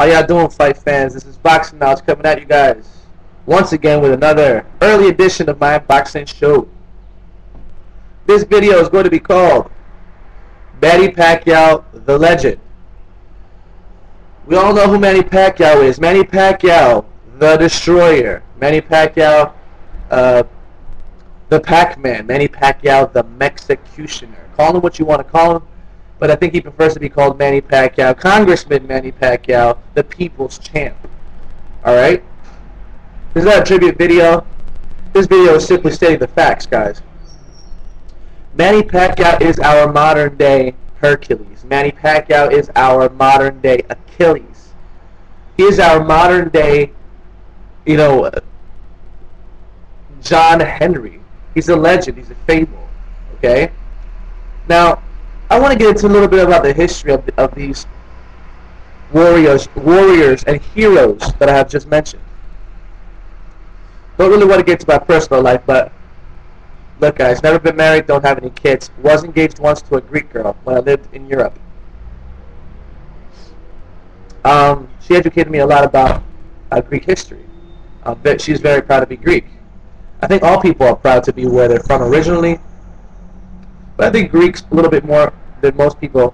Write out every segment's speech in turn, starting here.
How y'all doing, fight fans? This is Boxing Knowledge coming at you guys once again with another early edition of my boxing show. This video is going to be called Manny Pacquiao, the Legend. We all know who Manny Pacquiao is. Manny Pacquiao, the Destroyer. Manny Pacquiao, the Pac-Man. Manny Pacquiao, the Mexicutioner. Call him what you want to call him, but I think he prefers to be called Manny Pacquiao, Congressman Manny Pacquiao, the People's Champ. Alright? This is not a tribute video. This video is simply stating the facts, guys. Manny Pacquiao is our modern-day Hercules. Manny Pacquiao is our modern-day Achilles. He is our modern-day, John Henry. He's a legend. He's a fable. Okay? Now, I want to get into a little bit about the history of these warriors and heroes that I have just mentioned. Don't really want to get into my personal life, but look, guys, never been married, don't have any kids. Was engaged once to a Greek girl when I lived in Europe. She educated me a lot about Greek history. She's very proud to be Greek. I think all people are proud to be where they're from originally, but I think Greeks a little bit more than most people.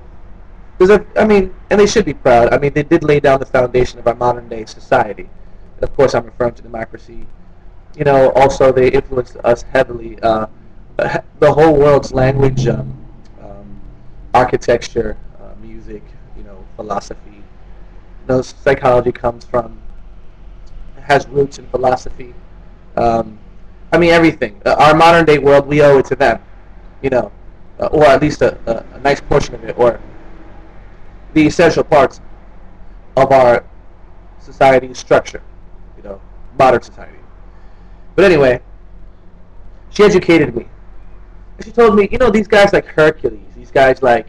And they should be proud. I mean, they did lay down the foundation of our modern-day society. And of course, I'm referring to democracy. Also they influenced us heavily. The whole world's language, architecture, music, philosophy. Psychology has roots in philosophy. Everything. Our modern-day world, we owe it to them. Or at least a nice portion of it, or the essential parts of our society's structure, modern society. But anyway, she educated me. And she told me, these guys like Hercules, these guys like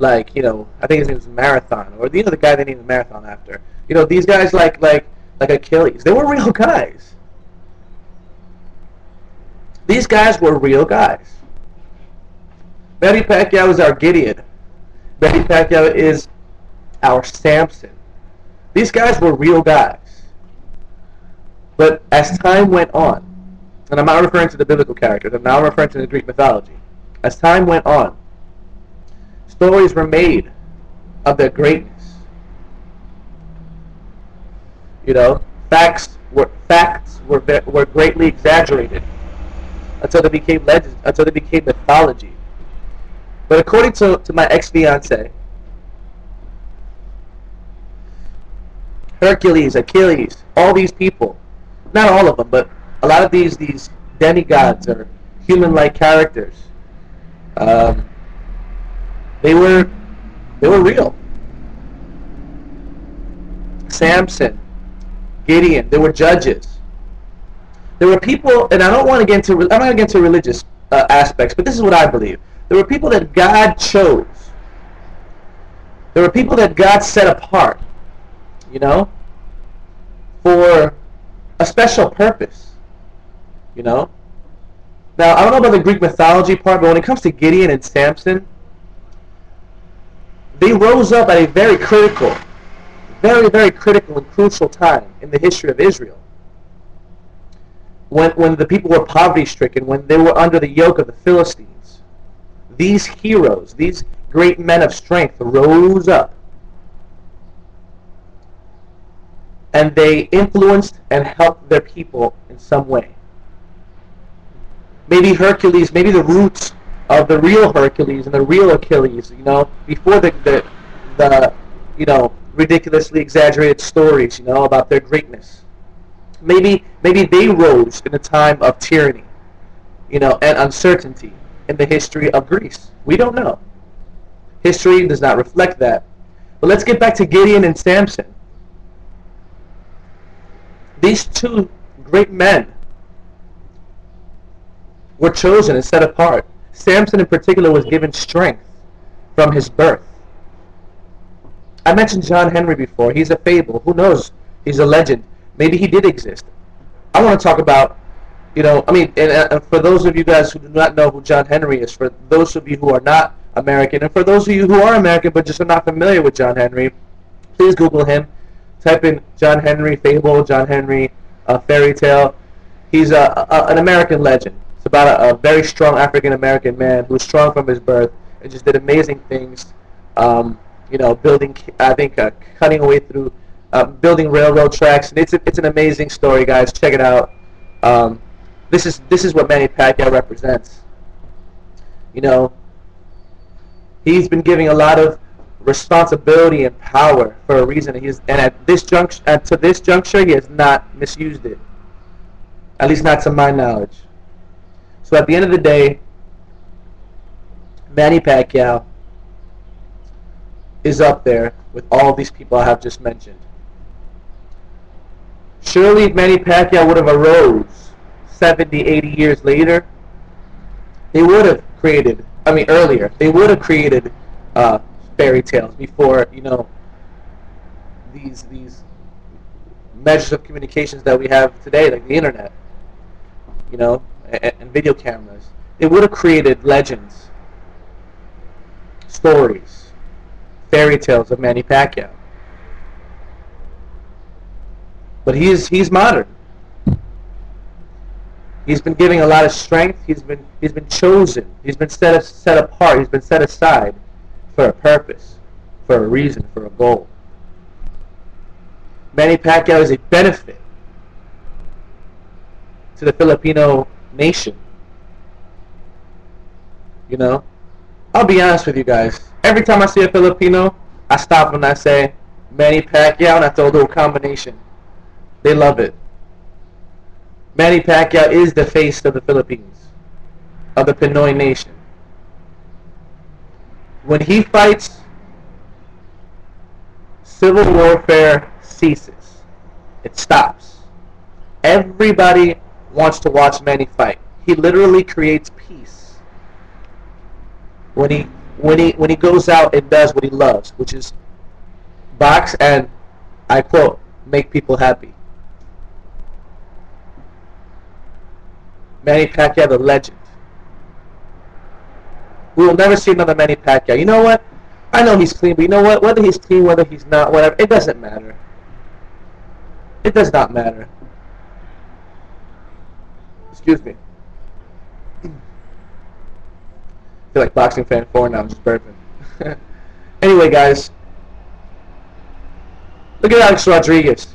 I think his name was Marathon, or the guy they named the Marathon after. These guys like Achilles. They were real guys. These guys were real guys. Manny Pacquiao is our Gideon. Manny Pacquiao is our Samson. These guys were real guys. But as time went on, and I'm not referring to the biblical characters, I'm now referring to the Greek mythology. As time went on, stories were made of their greatness. Facts were greatly exaggerated until they became legends, until they became mythology. But according to my ex-fiancée, Hercules, Achilles, all these people, not all of them, but a lot of these demigods or human-like characters, they were real. Samson, Gideon, they were judges. There were people, and I'm not going to get into religious aspects, but this is what I believe. There were people that God chose. There were people that God set apart, for a special purpose, Now, I don't know about the Greek mythology part, but when it comes to Gideon and Samson, they rose up at a very critical, very, very critical and crucial time in the history of Israel. When the people were poverty-stricken, when they were under the yoke of the Philistines, these heroes, these great men of strength rose up. And they influenced and helped their people in some way. Maybe Hercules, maybe the roots of the real Hercules and the real Achilles, before the ridiculously exaggerated stories, about their greatness. Maybe they rose in a time of tyranny, and uncertainty in the history of Greece. We don't know. History does not reflect that. But let's get back to Gideon and Samson. These two great men were chosen and set apart. Samson in particular was given strength from his birth. I mentioned John Henry before. He's a fable. Who knows? He's a legend. Maybe he did exist. I want to talk about for those of you guys who do not know who John Henry is, for those of you who are not American, and for those of you who are American but just are not familiar with John Henry, please Google him. type in John Henry fable, John Henry fairy tale. He's an American legend. It's about a very strong African American man who's strong from his birth and just did amazing things. You know, building, I think, cutting away through, building railroad tracks. And it's an amazing story, guys. Check it out. This is what Manny Pacquiao represents. You know, he's been giving a lot of responsibility and power for a reason. And at this juncture, he has not misused it. At least not to my knowledge. So at the end of the day, Manny Pacquiao is up there with all these people I have just mentioned. Surely if Manny Pacquiao would have arose 70, 80 years later, they would have created, earlier, they would have created fairy tales before, you know, these measures of communications that we have today, like the internet, you know, and video cameras. They would have created legends, stories, fairy tales of Manny Pacquiao. But he's modern. He's been giving a lot of strength. He's been chosen. He's been set apart. He's been set aside for a purpose, for a reason, for a goal. Manny Pacquiao is a benefit to the Filipino nation. You know, I'll be honest with you guys. Every time I see a Filipino, I stop and I say Manny Pacquiao, and I throw a little combination. They love it. Manny Pacquiao is the face of the Philippines, of the Pinoy nation. When he fights, civil warfare ceases. It stops. Everybody wants to watch Manny fight. He literally creates peace. When he goes out and does what he loves, which is box and, I quote, make people happy. Manny Pacquiao, the legend. We will never see another Manny Pacquiao. You know what? I know he's clean, but you know what? Whether he's clean, whether he's not, whatever, it doesn't matter. It does not matter. Excuse me. I feel like boxing fan 4 now. I'm just burping. Anyway, guys. Look at Alex Rodriguez.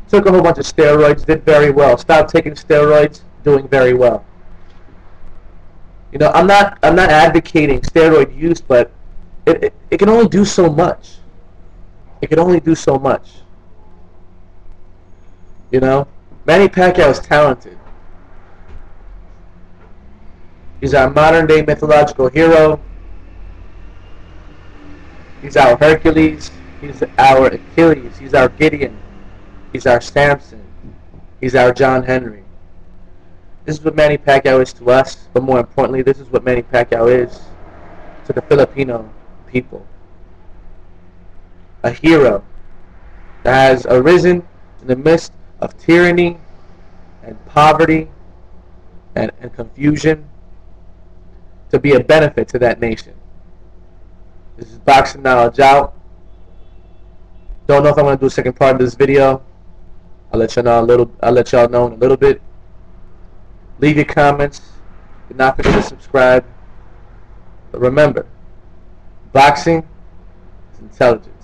Took a whole bunch of steroids, did very well. Stopped taking steroids, doing very well. You know, I'm not advocating steroid use, but it can only do so much. It can only do so much. You know, Manny Pacquiao is talented. He's our modern day mythological hero. He's our Hercules. He's our Achilles. He's our Gideon. He's our Samson. He's our John Henry. This is what Manny Pacquiao is to us, but more importantly, this is what Manny Pacquiao is to the Filipino people. A hero that has arisen in the midst of tyranny and poverty and confusion to be a benefit to that nation. This is Boxing Knowledge out. Don't know if I'm going to do a second part of this video. I'll let y'all know in a little bit. Leave your comments. Do not forget to subscribe. But remember, boxing is intelligent.